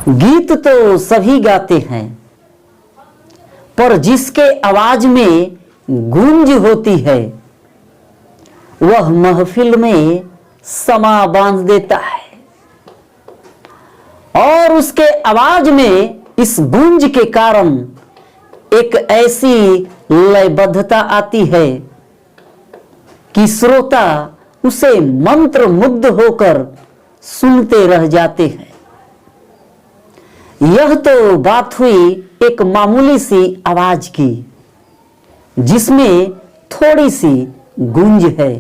गीत तो सभी गाते हैं, पर जिसके आवाज में गूंज होती है वह महफिल में समा बांध देता है। और उसके आवाज में इस गूंज के कारण एक ऐसी लयबद्धता आती है कि श्रोता उसे मंत्र मुग्ध होकर सुनते रह जाते हैं। यह तो बात हुई एक मामूली सी आवाज की जिसमें थोड़ी सी गूंज है,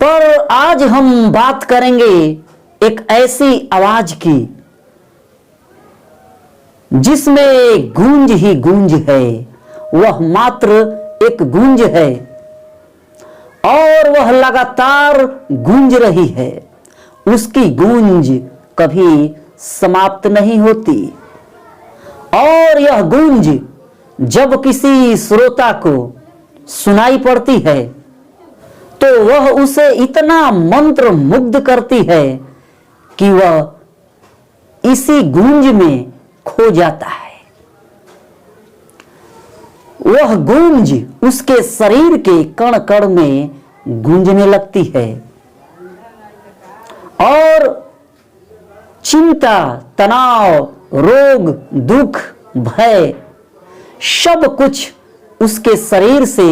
पर आज हम बात करेंगे एक ऐसी आवाज की जिसमें गूंज ही गूंज है। वह मात्र एक गूंज है और वह लगातार गूंज रही है। उसकी गूंज कभी समाप्त नहीं होती और यह गूंज जब किसी श्रोता को सुनाई पड़ती है तो वह उसे इतना मंत्र मुग्ध करती है कि वह इसी गूंज में खो जाता है। वह गूंज उसके शरीर के कण कण में गूंजने लगती है और चिंता, तनाव, रोग, दुख, भय सब कुछ उसके शरीर से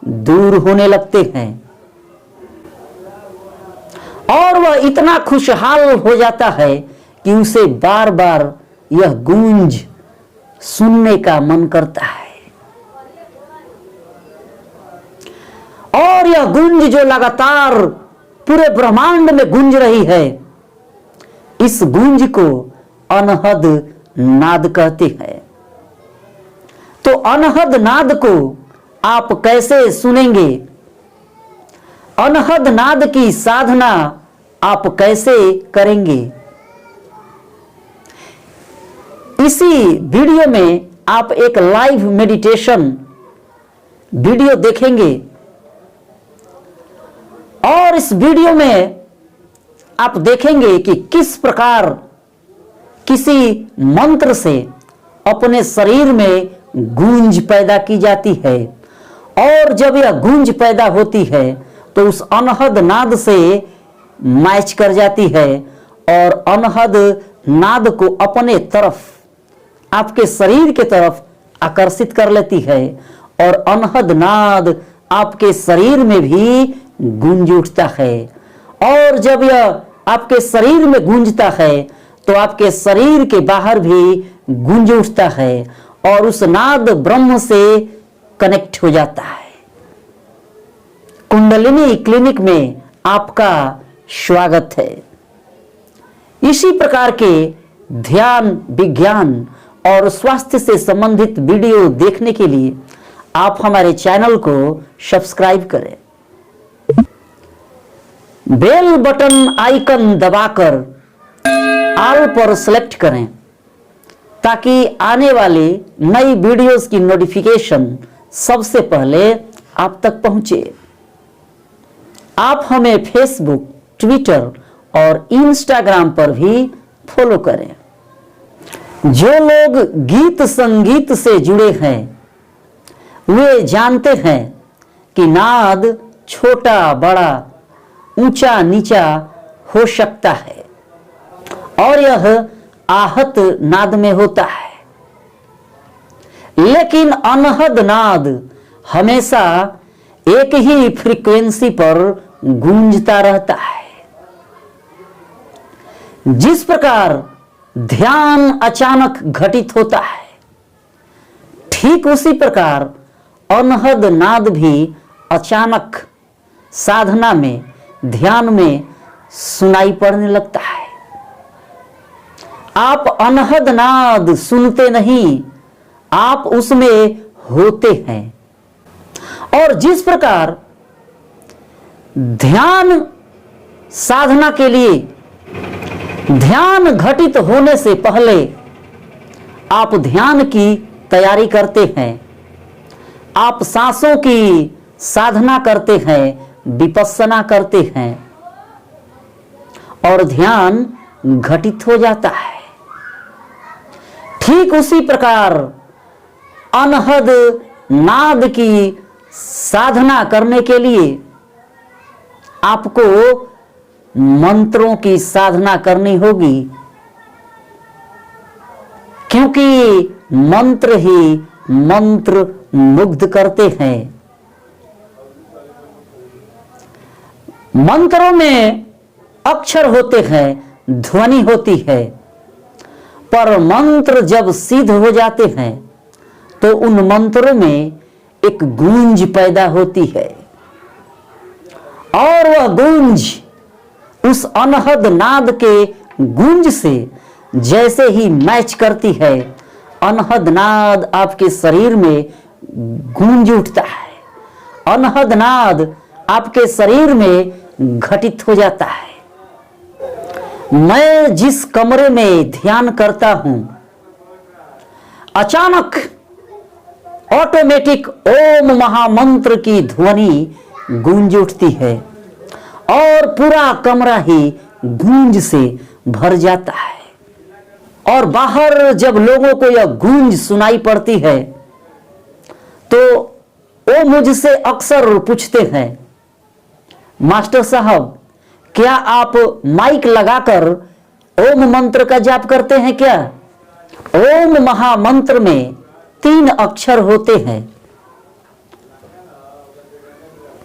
दूर होने लगते हैं और वह इतना खुशहाल हो जाता है कि उसे बार बार यह गूंज सुनने का मन करता है। और यह गूंज जो लगातार पूरे ब्रह्मांड में गूंज रही है, इस गूंज को अनहद नाद कहते हैं। तो अनहद नाद को आप कैसे सुनेंगे? अनहद नाद की साधना आप कैसे करेंगे? इसी वीडियो में आप एक लाइव मेडिटेशन वीडियो देखेंगे और इस वीडियो में आप देखेंगे कि किस प्रकार किसी मंत्र से अपने शरीर में गूंज पैदा की जाती है और जब यह गूंज पैदा होती है तो उस अनहद नाद से मैच कर जाती है और अनहद नाद को अपने तरफ, आपके शरीर के तरफ आकर्षित कर लेती है और अनहद नाद आपके शरीर में भी गूंज उठता है। और जब यह आपके शरीर में गूंजता है तो आपके शरीर के बाहर भी गूंज उठता है और उस नाद ब्रह्म से कनेक्ट हो जाता है। कुंडलिनी क्लिनिक में आपका स्वागत है। इसी प्रकार के ध्यान, विज्ञान और स्वास्थ्य से संबंधित वीडियो देखने के लिए आप हमारे चैनल को सब्सक्राइब करें, बेल बटन आइकन दबाकर ऑल पर सेलेक्ट करें ताकि आने वाली नई वीडियोस की नोटिफिकेशन सबसे पहले आप तक पहुंचे। आप हमें फेसबुक, ट्विटर और इंस्टाग्राम पर भी फॉलो करें। जो लोग गीत संगीत से जुड़े हैं वे जानते हैं कि नाद छोटा बड़ा, ऊंचा नीचा हो सकता है और यह आहत नाद में होता है, लेकिन अनहद नाद हमेशा एक ही फ्रीक्वेंसी पर गूंजता रहता है। जिस प्रकार ध्यान अचानक घटित होता है, ठीक उसी प्रकार अनहद नाद भी अचानक साधना में, ध्यान में सुनाई पड़ने लगता है। आप अनहद नाद सुनते नहीं, आप उसमें होते हैं। और जिस प्रकार ध्यान साधना के लिए ध्यान घटित होने से पहले आप ध्यान की तैयारी करते हैं, आप सांसों की साधना करते हैं, विपस्सना करते हैं और ध्यान घटित हो जाता है। ठीक उसी प्रकार अनहद नाद की साधना करने के लिए आपको मंत्रों की साधना करनी होगी, क्योंकि मंत्र ही मंत्र मुग्ध करते हैं। मंत्रों में अक्षर होते हैं, ध्वनि होती है, पर मंत्र जब सिद्ध हो जाते हैं तो उन मंत्रों में एक गूंज पैदा होती है, और वह गूंज उस अनहद नाद के गूंज से जैसे ही मैच करती है, अनहद नाद आपके शरीर में गूंज उठता है, अनहद नाद आपके शरीर में घटित हो जाता है। मैं जिस कमरे में ध्यान करता हूं, अचानक ऑटोमेटिक ओम महामंत्र की ध्वनि गूंज उठती है और पूरा कमरा ही गूंज से भर जाता है। और बाहर जब लोगों को यह गूंज सुनाई पड़ती है तो वो मुझसे अक्सर पूछते हैं, मास्टर साहब क्या आप माइक लगाकर ओम मंत्र का जाप करते हैं क्या? ओम महामंत्र में 3 अक्षर होते हैं,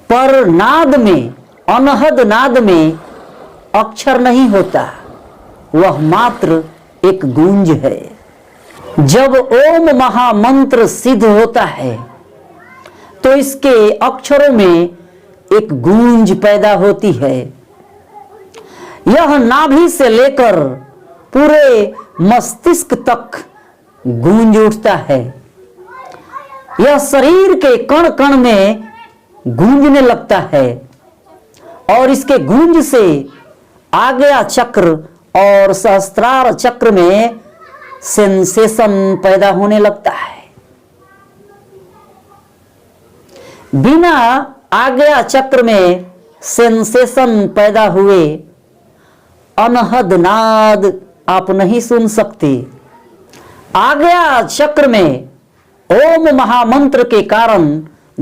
पर नाद में, अनहद नाद में अक्षर नहीं होता, वह मात्र एक गूंज है। जब ओम महामंत्र सिद्ध होता है तो इसके अक्षरों में एक गूंज पैदा होती है। यह नाभि से लेकर पूरे मस्तिष्क तक गूंज उठता है। यह शरीर के कण कण में गूंजने लगता है और इसके गूंज से आज्ञा चक्र और सहस्त्रार चक्र में सेंसेशन पैदा होने लगता है। बिना आज्ञा चक्र में सेंसेशन पैदा हुए अनहद नाद आप नहीं सुन सकते। आज्ञा चक्र में ओम महामंत्र के कारण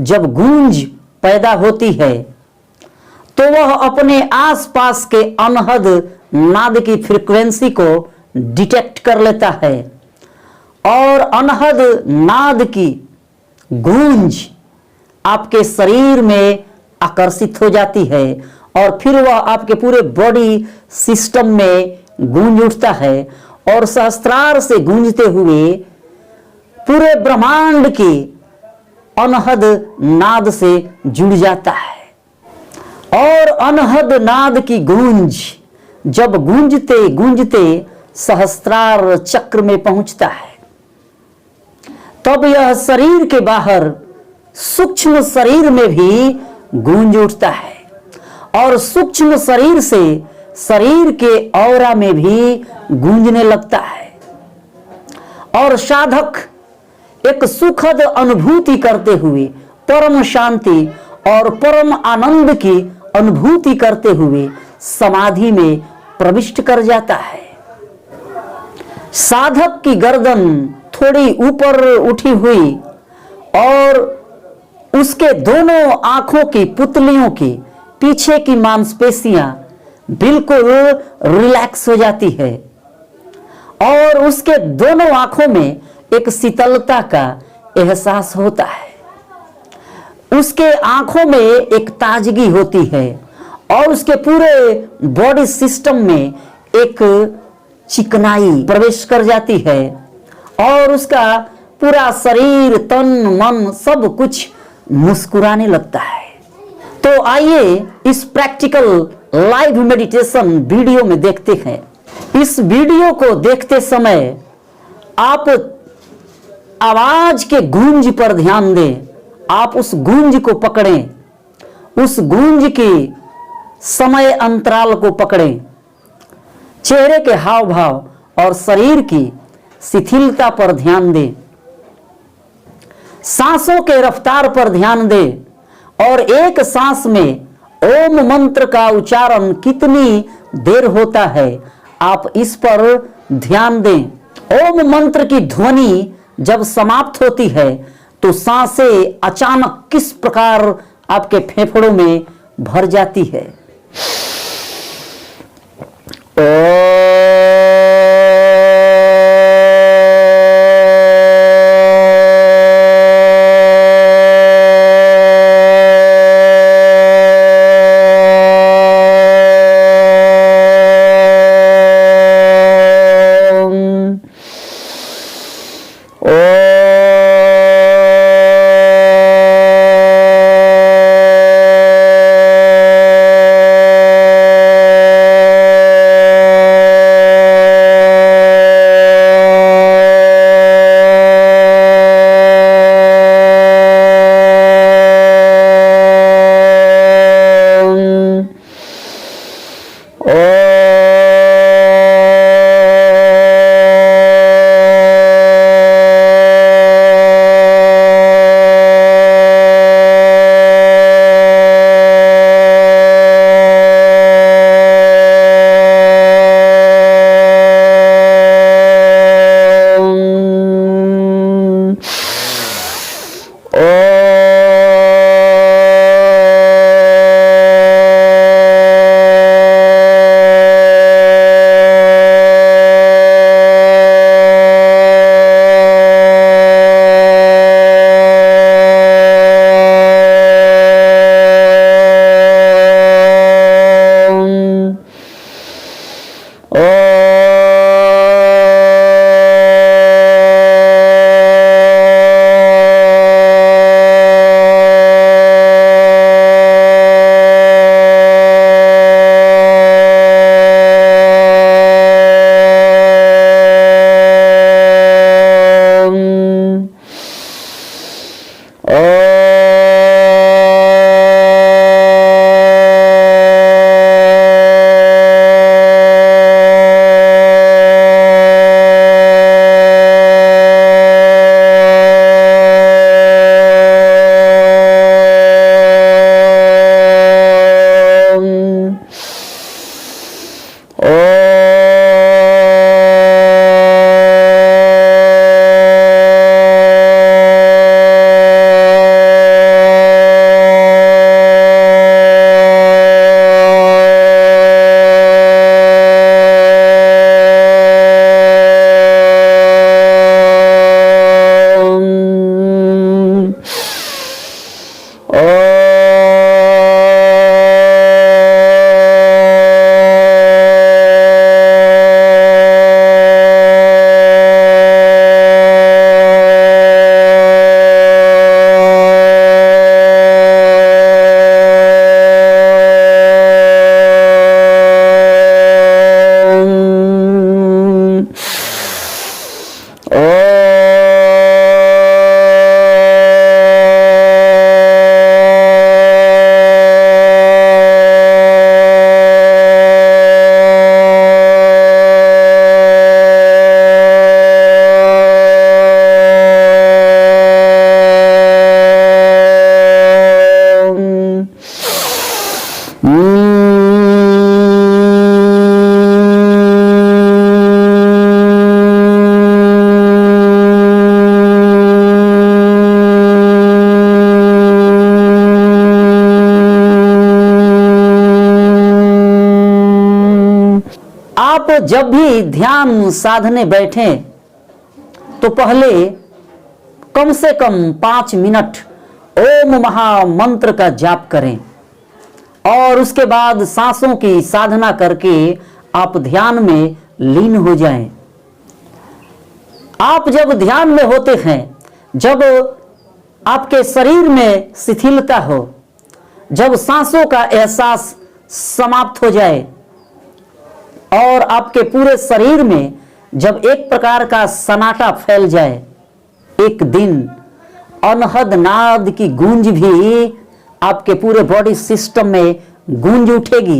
जब गूंज पैदा होती है तो वह अपने आसपास के अनहद नाद की फ्रीक्वेंसी को डिटेक्ट कर लेता है और अनहद नाद की गूंज आपके शरीर में आकर्षित हो जाती है और फिर वह आपके पूरे बॉडी सिस्टम में गूंज उठता है और सहस्त्रार से गूंजते हुए पूरे ब्रह्मांड के अनहद नाद से जुड़ जाता है। और अनहद नाद की गूंज जब गूंजते गूंजते सहस्त्रार चक्र में पहुंचता है, तब यह शरीर के बाहर सूक्ष्म शरीर में भी गूंज उठता है और सूक्ष्म शरीर से शरीर के औरा में भी गूंजने लगता है और साधक एक सुखद अनुभूति करते हुए, परम शांति और परम आनंद की अनुभूति करते हुए समाधि में प्रविष्ट कर जाता है। साधक की गर्दन थोड़ी ऊपर उठी हुई और उसके दोनों आंखों की पुतलियों की पीछे की मांसपेशियां बिल्कुल रिलैक्स हो जाती है और उसके दोनों आंखों में एक शीतलता का एहसास होता है। उसके आंखों में एक ताजगी होती है और उसके पूरे बॉडी सिस्टम में एक चिकनाई प्रवेश कर जाती है और उसका पूरा शरीर, तन, मन सब कुछ मुस्कुराने लगता है। तो आइए इस प्रैक्टिकल लाइव मेडिटेशन वीडियो में देखते हैं। इस वीडियो को देखते समय आप आवाज के गूंज पर ध्यान दें। आप उस गूंज को पकड़ें, उस गूंज के समय अंतराल को पकड़ें, चेहरे के हाव भाव और शरीर की शिथिलता पर ध्यान दें, सांसों के रफ्तार पर ध्यान दें और एक सांस में ओम मंत्र का उच्चारण कितनी देर होता है आप इस पर ध्यान दें। ओम मंत्र की ध्वनि जब समाप्त होती है तो सांसें अचानक किस प्रकार आपके फेफड़ों में भर जाती है। आप जब भी ध्यान साधने बैठें तो पहले कम से कम 5 मिनट ओम महामंत्र का जाप करें और उसके बाद सांसों की साधना करके आप ध्यान में लीन हो जाएं। आप जब ध्यान में होते हैं, जब आपके शरीर में शिथिलता हो, जब सांसों का एहसास समाप्त हो जाए और आपके पूरे शरीर में जब एक प्रकार का सन्नाटा फैल जाए, एक दिन अनहद नाद की गूंज भी आपके पूरे बॉडी सिस्टम में गूंज उठेगी